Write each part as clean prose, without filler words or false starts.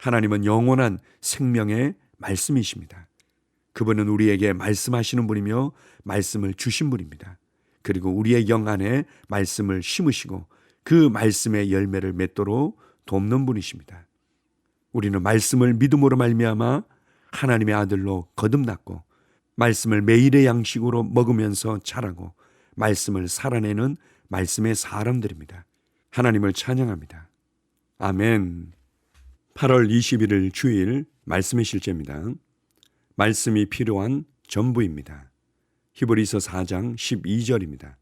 하나님은 영원한 생명의 말씀이십니다. 그분은 우리에게 말씀하시는 분이며 말씀을 주신 분입니다. 그리고 우리의 영 안에 말씀을 심으시고 그 말씀의 열매를 맺도록 돕는 분이십니다. 우리는 말씀을 믿음으로 말미암아 하나님의 아들로 거듭났고 말씀을 매일의 양식으로 먹으면서 자라고 말씀을 살아내는 말씀의 사람들입니다. 하나님을 찬양합니다. 아멘. 8월 21일 주일 말씀의 실제입니다. 말씀이 필요한 전부입니다. 히브리서 4장 12절입니다.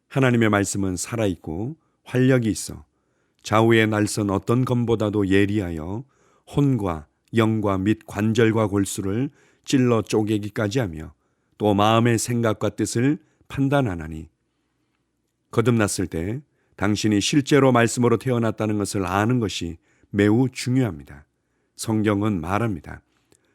하나님의 말씀은 살아있고 활력이 있어 좌우에 날선 어떤 검보다도 예리하여 혼과 영과 및 관절과 골수를 찔러 쪼개기까지 하며 또 마음의 생각과 뜻을 판단하나니 거듭났을 때 당신이 실제로 말씀으로 태어났다는 것을 아는 것이 매우 중요합니다. 성경은 말합니다.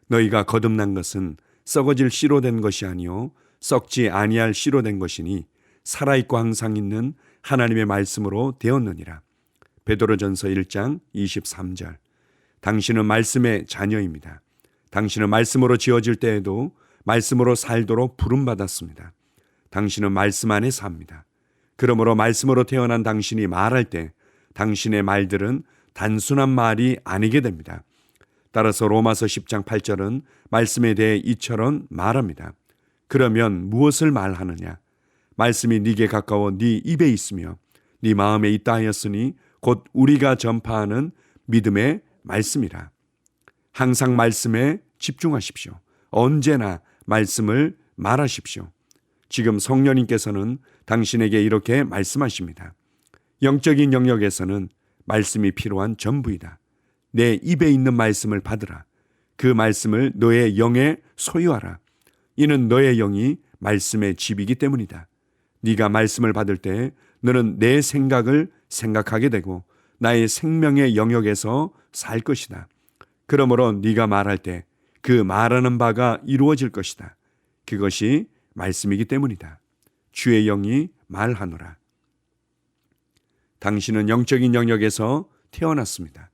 너희가 거듭난 것은 썩어질 씨로 된 것이 아니요 썩지 아니할 씨로 된 것이니 살아있고 항상 있는 하나님의 말씀으로 되었느니라. 베드로전서 1장 23절. 당신은 말씀의 자녀입니다. 당신은 말씀으로 지어질 때에도 말씀으로 살도록 부름받았습니다. 당신은 말씀 안에 삽니다. 그러므로 말씀으로 태어난 당신이 말할 때 당신의 말들은 단순한 말이 아니게 됩니다. 따라서 로마서 10장 8절은 말씀에 대해 이처럼 말합니다. 그러면 무엇을 말하느냐? 말씀이 네게 가까워 네 입에 있으며 네 마음에 있다 하였으니 곧 우리가 전파하는 믿음의 말씀이라. 항상 말씀에 집중하십시오. 언제나 말씀을 말하십시오. 지금 성령님께서는 당신에게 이렇게 말씀하십니다. 영적인 영역에서는 말씀이 필요한 전부이다. 내 입에 있는 말씀을 받으라. 그 말씀을 너의 영에 소유하라. 이는 너의 영이 말씀의 집이기 때문이다. 네가 말씀을 받을 때 너는 내 생각을 생각하게 되고 나의 생명의 영역에서 살 것이다. 그러므로 네가 말할 때 그 말하는 바가 이루어질 것이다. 그것이 말씀이기 때문이다. 주의 영이 말하노라. 당신은 영적인 영역에서 태어났습니다.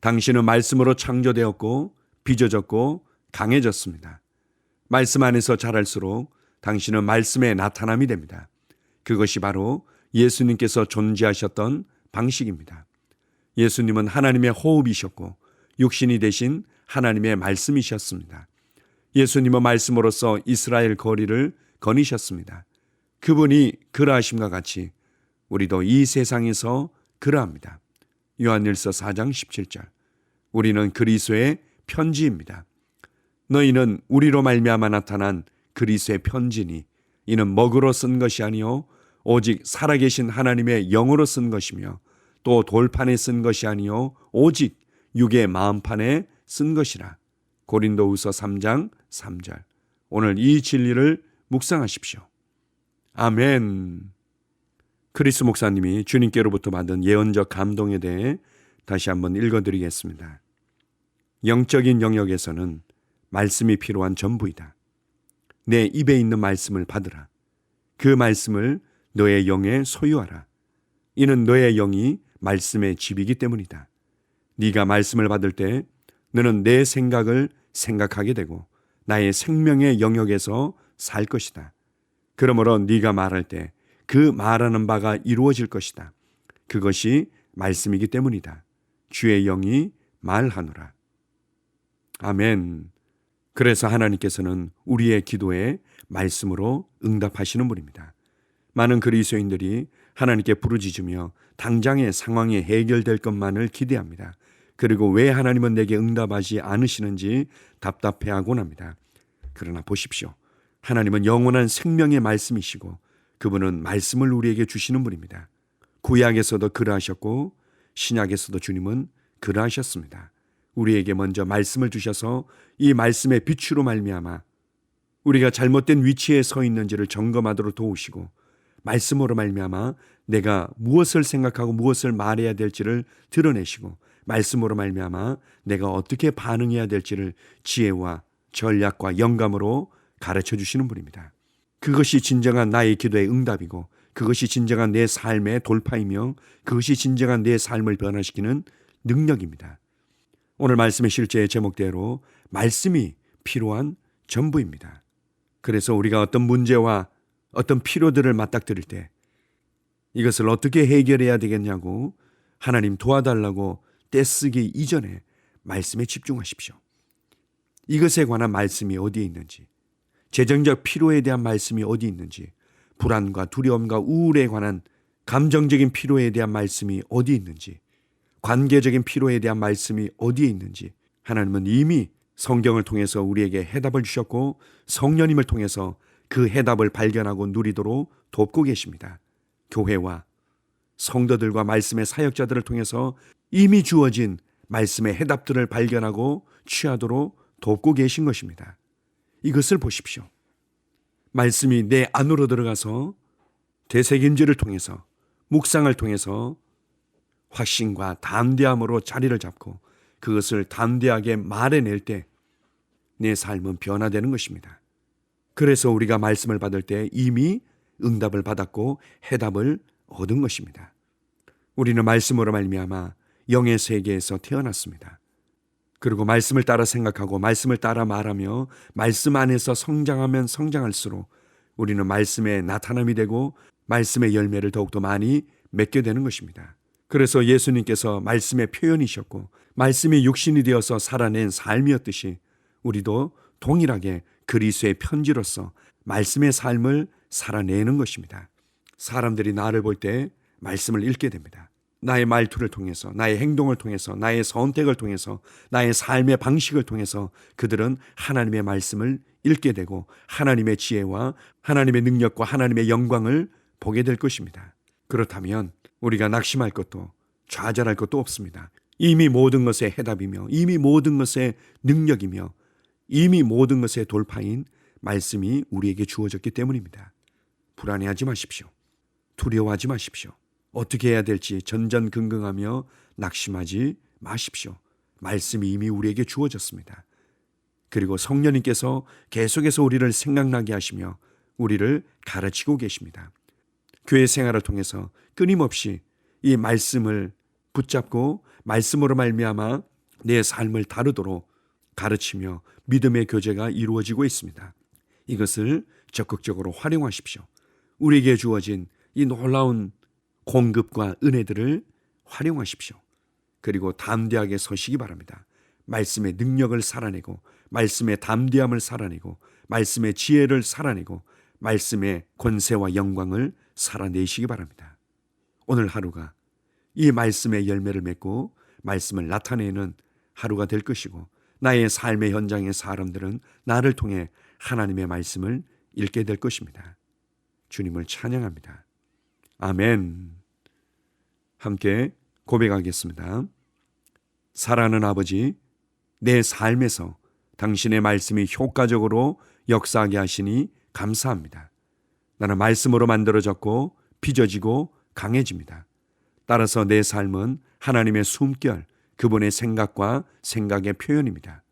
당신은 말씀으로 창조되었고 빚어졌고 강해졌습니다. 말씀 안에서 자랄수록 당신은 말씀의 나타남이 됩니다. 그것이 바로 예수님께서 존재하셨던 방식입니다. 예수님은 하나님의 호흡이셨고 육신이 되신 하나님의 말씀이셨습니다. 예수님은 말씀으로써 이스라엘 거리를 거니셨습니다. 그분이 그러하심과 같이 우리도 이 세상에서 그러합니다. 요한일서 4장 17절. 우리는 그리스도의 편지입니다. 너희는 우리로 말미암아 나타난 그리스도의 편지니 이는 먹으로 쓴 것이 아니요 오직 살아계신 하나님의 영으로 쓴 것이며 또 돌판에 쓴 것이 아니요 오직 육의 마음판에 쓴 것이라. 고린도후서 3장 3절. 오늘 이 진리를 묵상하십시오. 아멘. 크리스 목사님이 주님께로부터 받은 예언적 감동에 대해 다시 한번 읽어드리겠습니다. 영적인 영역에서는 말씀이 필요한 전부이다. 내 입에 있는 말씀을 받으라. 그 말씀을 너의 영에 소유하라. 이는 너의 영이 말씀의 집이기 때문이다. 네가 말씀을 받을 때 너는 내 생각을 생각하게 되고 나의 생명의 영역에서 살 것이다. 그러므로 네가 말할 때 그 말하는 바가 이루어질 것이다. 그것이 말씀이기 때문이다. 주의 영이 말하노라. 아멘. 그래서 하나님께서는 우리의 기도에 말씀으로 응답하시는 분입니다. 많은 그리스도인들이 하나님께 부르짖으며 당장의 상황이 해결될 것만을 기대합니다. 그리고 왜 하나님은 내게 응답하지 않으시는지 답답해하곤 합니다. 그러나 보십시오. 하나님은 영원한 생명의 말씀이시고 그분은 말씀을 우리에게 주시는 분입니다. 구약에서도 그러하셨고 신약에서도 주님은 그러하셨습니다. 우리에게 먼저 말씀을 주셔서 이 말씀의 빛으로 말미암아 우리가 잘못된 위치에 서 있는지를 점검하도록 도우시고 말씀으로 말미암아 내가 무엇을 생각하고 무엇을 말해야 될지를 드러내시고 말씀으로 말미암아 내가 어떻게 반응해야 될지를 지혜와 전략과 영감으로 가르쳐 주시는 분입니다. 그것이 진정한 나의 기도의 응답이고 그것이 진정한 내 삶의 돌파이며 그것이 진정한 내 삶을 변화시키는 능력입니다. 오늘 말씀의 실제의 제목대로 말씀이 필요한 전부입니다. 그래서 우리가 어떤 문제와 어떤 필요들을 맞닥뜨릴 때 이것을 어떻게 해결해야 되겠냐고 하나님 도와달라고 떼쓰기 이전에 말씀에 집중하십시오. 이것에 관한 말씀이 어디에 있는지, 재정적 필요에 대한 말씀이 어디 있는지, 불안과 두려움과 우울에 관한 감정적인 필요에 대한 말씀이 어디 있는지, 관계적인 필요에 대한 말씀이 어디에 있는지 하나님은 이미 성경을 통해서 우리에게 해답을 주셨고 성령님을 통해서 그 해답을 발견하고 누리도록 돕고 계십니다. 교회와 성도들과 말씀의 사역자들을 통해서 이미 주어진 말씀의 해답들을 발견하고 취하도록 돕고 계신 것입니다. 이것을 보십시오. 말씀이 내 안으로 들어가서 되새김질을 통해서 묵상을 통해서 확신과 담대함으로 자리를 잡고 그것을 담대하게 말해낼 때 내 삶은 변화되는 것입니다. 그래서 우리가 말씀을 받을 때 이미 응답을 받았고 해답을 얻은 것입니다. 우리는 말씀으로 말미암아 영의 세계에서 태어났습니다. 그리고 말씀을 따라 생각하고 말씀을 따라 말하며 말씀 안에서 성장하면 성장할수록 우리는 말씀의 나타남이 되고 말씀의 열매를 더욱더 많이 맺게 되는 것입니다. 그래서 예수님께서 말씀의 표현이셨고 말씀이 육신이 되어서 살아낸 삶이었듯이 우리도 동일하게 그리스도의 편지로서 말씀의 삶을 살아내는 것입니다. 사람들이 나를 볼 때 말씀을 읽게 됩니다. 나의 말투를 통해서, 나의 행동을 통해서, 나의 선택을 통해서, 나의 삶의 방식을 통해서 그들은 하나님의 말씀을 읽게 되고 하나님의 지혜와 하나님의 능력과 하나님의 영광을 보게 될 것입니다. 그렇다면 우리가 낙심할 것도 좌절할 것도 없습니다. 이미 모든 것의 해답이며 이미 모든 것의 능력이며 이미 모든 것의 돌파인 말씀이 우리에게 주어졌기 때문입니다. 불안해하지 마십시오. 두려워하지 마십시오. 어떻게 해야 될지 전전긍긍하며 낙심하지 마십시오. 말씀이 이미 우리에게 주어졌습니다. 그리고 성령님께서 계속해서 우리를 생각나게 하시며 우리를 가르치고 계십니다. 교회 생활을 통해서 끊임없이 이 말씀을 붙잡고 말씀으로 말미암아 내 삶을 다루도록 가르치며 믿음의 교제가 이루어지고 있습니다. 이것을 적극적으로 활용하십시오. 우리에게 주어진 이 놀라운 공급과 은혜들을 활용하십시오. 그리고 담대하게 서시기 바랍니다. 말씀의 능력을 살아내고 말씀의 담대함을 살아내고 말씀의 지혜를 살아내고 말씀의 권세와 영광을 살아내시기 바랍니다. 오늘 하루가 이 말씀의 열매를 맺고 말씀을 나타내는 하루가 될 것이고 나의 삶의 현장의 사람들은 나를 통해 하나님의 말씀을 읽게 될 것입니다. 주님을 찬양합니다. 아멘. 함께 고백하겠습니다. 사랑하는 아버지, 내 삶에서 당신의 말씀이 효과적으로 역사하게 하시니 감사합니다. 나는 말씀으로 만들어졌고 빚어지고 강해집니다. 따라서 내 삶은 하나님의 숨결, 그분의 생각과 생각의 표현입니다.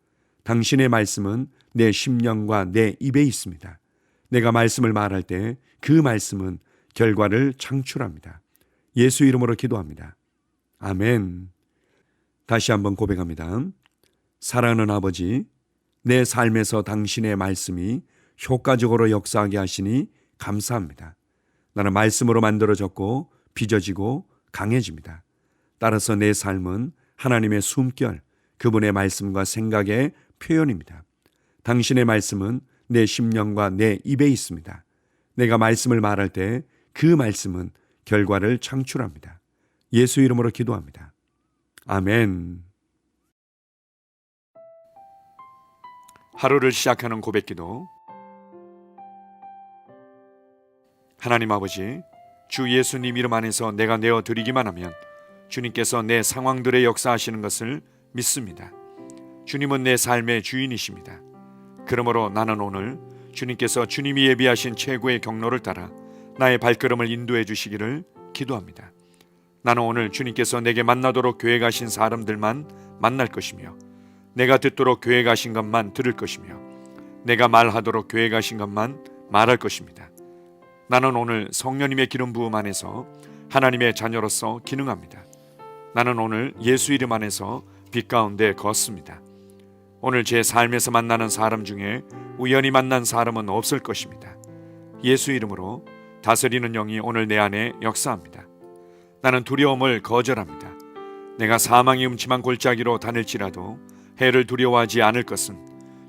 당신의 말씀은 내 심령과 내 입에 있습니다. 내가 말씀을 말할 때 그 말씀은 결과를 창출합니다. 예수 이름으로 기도합니다. 아멘. 다시 한번 고백합니다. 사랑하는 아버지, 내 삶에서 당신의 말씀이 효과적으로 역사하게 하시니 감사합니다. 나는 말씀으로 만들어졌고 빚어지고 강해집니다. 따라서 내 삶은 하나님의 숨결, 그분의 말씀과 생각의 표현입니다. 당신의 말씀은 내 심령과 내 입에 있습니다. 내가 말씀을 말할 때 그 말씀은 결과를 창출합니다. 예수 이름으로 기도합니다. 아멘. 하루를 시작하는 고백기도. 하나님 아버지, 주 예수님 이름 안에서 내가 내어 드리기만 하면 주님께서 내 상황들에 역사하시는 것을 믿습니다. 주님은 내 삶의 주인이십니다. 그러므로 나는 오늘 주님께서 주님이 예비하신 최고의 경로를 따라 나의 발걸음을 인도해 주시기를 기도합니다. 나는 오늘 주님께서 내게 만나도록 교회 가신 사람들만 만날 것이며 내가 듣도록 교회 가신 것만 들을 것이며 내가 말하도록 교회 가신 것만 말할 것입니다. 나는 오늘 성령님의 기름 부음 안에서 하나님의 자녀로서 기능합니다. 나는 오늘 예수 이름 안에서 빛 가운데 걷습니다. 오늘 제 삶에서 만나는 사람 중에 우연히 만난 사람은 없을 것입니다. 예수 이름으로 다스리는 영이 오늘 내 안에 역사합니다. 나는 두려움을 거절합니다. 내가 사망의 음침한 골짜기로 다닐지라도 해를 두려워하지 않을 것은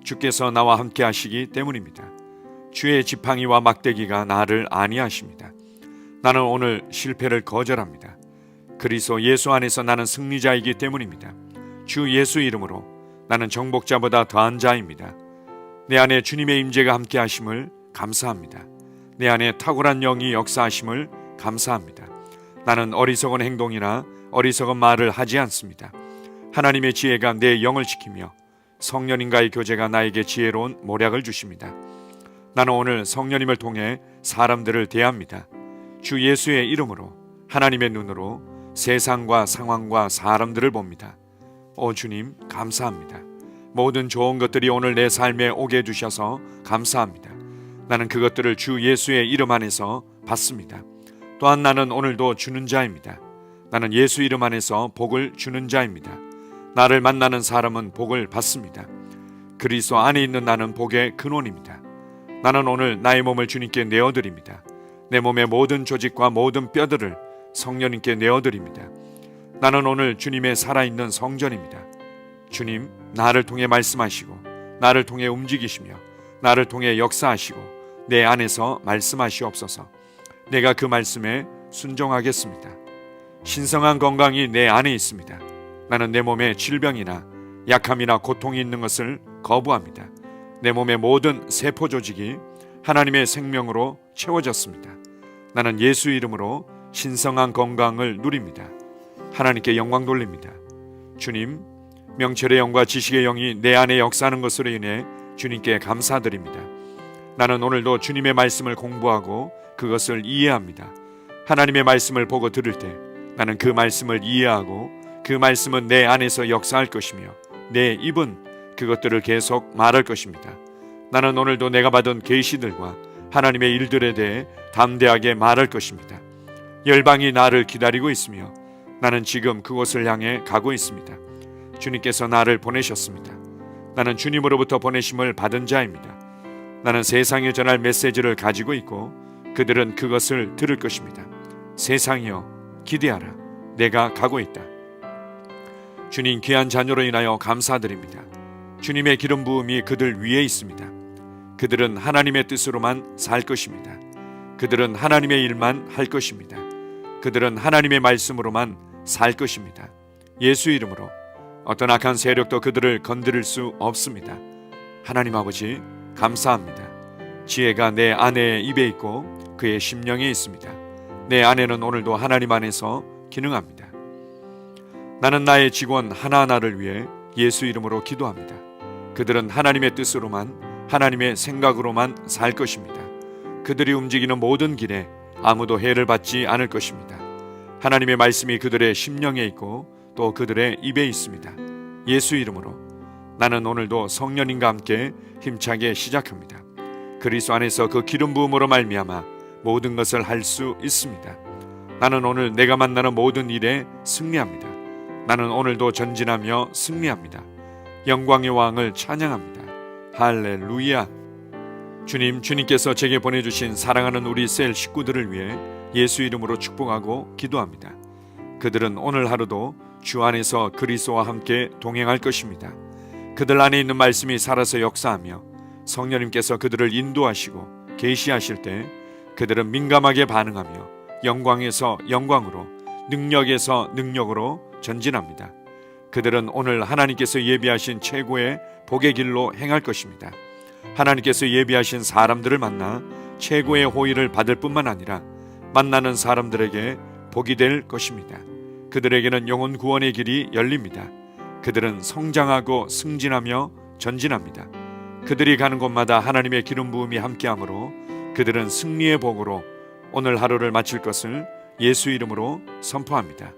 주께서 나와 함께 하시기 때문입니다. 주의 지팡이와 막대기가 나를 안위하십니다. 나는 오늘 실패를 거절합니다. 그리스도 예수 안에서 나는 승리자이기 때문입니다. 주 예수 이름으로 나는 정복자보다 더한 자입니다. 내 안에 주님의 임재가 함께 하심을 감사합니다. 내 안에 탁월한 영이 역사하심을 감사합니다. 나는 어리석은 행동이나 어리석은 말을 하지 않습니다. 하나님의 지혜가 내 영을 지키며 성령님과의 교제가 나에게 지혜로운 모략을 주십니다. 나는 오늘 성령님을 통해 사람들을 대합니다. 주 예수의 이름으로 하나님의 눈으로 세상과 상황과 사람들을 봅니다. 오 주님 감사합니다. 모든 좋은 것들이 오늘 내 삶에 오게 해주셔서 감사합니다. 나는 그것들을 주 예수의 이름 안에서 받습니다. 또한 나는 오늘도 주는 자입니다. 나는 예수 이름 안에서 복을 주는 자입니다. 나를 만나는 사람은 복을 받습니다. 그리스도 안에 있는 나는 복의 근원입니다. 나는 오늘 나의 몸을 주님께 내어드립니다. 내 몸의 모든 조직과 모든 뼈들을 성령님께 내어드립니다. 나는 오늘 주님의 살아있는 성전입니다. 주님, 나를 통해 말씀하시고 나를 통해 움직이시며 나를 통해 역사하시고 내 안에서 말씀하시옵소서. 내가 그 말씀에 순종하겠습니다. 신성한 건강이 내 안에 있습니다. 나는 내 몸에 질병이나 약함이나 고통이 있는 것을 거부합니다. 내 몸의 모든 세포 조직이 하나님의 생명으로 채워졌습니다. 나는 예수 이름으로 신성한 건강을 누립니다. 하나님께 영광 돌립니다. 주님, 명철의 영과 지식의 영이 내 안에 역사하는 것으로 인해 주님께 감사드립니다. 나는 오늘도 주님의 말씀을 공부하고 그것을 이해합니다. 하나님의 말씀을 보고 들을 때 나는 그 말씀을 이해하고 그 말씀은 내 안에서 역사할 것이며 내 입은 그것들을 계속 말할 것입니다. 나는 오늘도 내가 받은 계시들과 하나님의 일들에 대해 담대하게 말할 것입니다. 열방이 나를 기다리고 있으며 나는 지금 그곳을 향해 가고 있습니다. 주님께서 나를 보내셨습니다. 나는 주님으로부터 보내심을 받은 자입니다. 나는 세상에 전할 메시지를 가지고 있고 그들은 그것을 들을 것입니다. 세상이여 기대하라. 내가 가고 있다. 주님 귀한 자녀로 인하여 감사드립니다. 주님의 기름 부음이 그들 위에 있습니다. 그들은 하나님의 뜻으로만 살 것입니다. 그들은 하나님의 일만 할 것입니다. 그들은 하나님의 말씀으로만 살 것입니다. 예수 이름으로 어떤 악한 세력도 그들을 건드릴 수 없습니다. 하나님 아버지 감사합니다. 지혜가 내 아내의 입에 있고 그의 심령에 있습니다. 내 아내는 오늘도 하나님 안에서 기능합니다. 나는 나의 직원 하나하나를 위해 예수 이름으로 기도합니다. 그들은 하나님의 뜻으로만 하나님의 생각으로만 살 것입니다. 그들이 움직이는 모든 길에 아무도 해를 받지 않을 것입니다. 하나님의 말씀이 그들의 심령에 있고 또 그들의 입에 있습니다. 예수 이름으로 나는 오늘도 성령님과 함께 힘차게 시작합니다. 그리스도 안에서 그 기름 부음으로 말미암아 모든 것을 할 수 있습니다. 나는 오늘 내가 만나는 모든 일에 승리합니다. 나는 오늘도 전진하며 승리합니다. 영광의 왕을 찬양합니다. 할렐루야. 주님께서 제게 보내주신 사랑하는 우리 셀 식구들을 위해 예수 이름으로 축복하고 기도합니다. 그들은 오늘 하루도 주 안에서 그리스도와 함께 동행할 것입니다. 그들 안에 있는 말씀이 살아서 역사하며 성령님께서 그들을 인도하시고 계시하실 때 그들은 민감하게 반응하며 영광에서 영광으로 능력에서 능력으로 전진합니다. 그들은 오늘 하나님께서 예비하신 최고의 복의 길로 행할 것입니다. 하나님께서 예비하신 사람들을 만나 최고의 호의를 받을 뿐만 아니라 만나는 사람들에게 복이 될 것입니다. 그들에게는 영혼 구원의 길이 열립니다. 그들은 성장하고 승진하며 전진합니다. 그들이 가는 곳마다 하나님의 기름 부음이 함께하므로 그들은 승리의 복으로 오늘 하루를 마칠 것을 예수 이름으로 선포합니다.